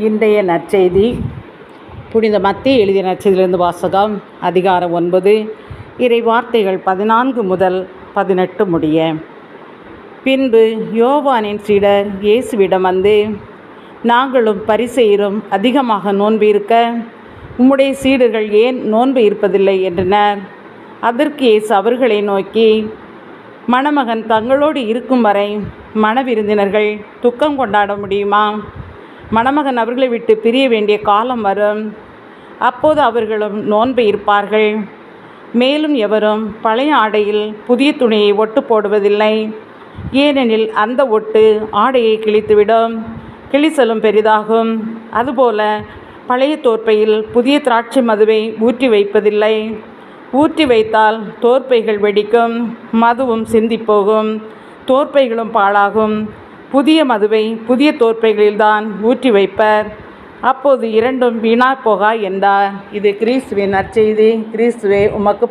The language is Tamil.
இன்றைய நற்செய்தி புனித மத்தேயு எழுதிய நற்செய்தியிலிருந்து வாசகம். அதிகாரம் 9, இறை வார்த்தைகள் 14 முதல் 18 முடிய. பின்பு யோவானின் சீடர் இயேசுவிடம் வந்து, நாங்களும் பரிசேயரும் அதிகமாக நோன்பு இருக்க உம்முடைய சீடர்கள் ஏன் நோன்பு இருப்பதில்லை என்றனர். அதற்கு இயேசு அவர்களை நோக்கி, மணமகன் தங்களோடு இருக்கும் வரை மணவிருந்தினர்கள் துக்கம் கொண்டாட முடியுமா? மணமகன் அவர்களை விட்டு பிரிய வேண்டிய காலம் வரும், அப்போது அவர்களும் நோன்பு இருப்பார்கள். மேலும் எவரும் பழைய ஆடையில் புதிய துணியை ஒட்டு போடுவதில்லை, ஏனெனில் அந்த ஒட்டு ஆடையை கிழித்துவிடும், கிழிசலும் பெரிதாகும். அதுபோல பழைய தோற்பையில் புதிய திராட்சை மதுவை ஊற்றி வைப்பதில்லை, ஊற்றி வைத்தால் தோற்பைகள் வெடிக்கும், மதுவும் சிந்திப்போகும், தோற்பைகளும் பாழாகும். புதிய மதுவை புதிய தோற்பைகளில்தான் ஊற்றி வைப்பர், அப்போது இரண்டும் வீணாய் போகா என்றார். இது கிறிஸ்துவின் நற்செய்தி. கிறிஸ்துவே உமக்கு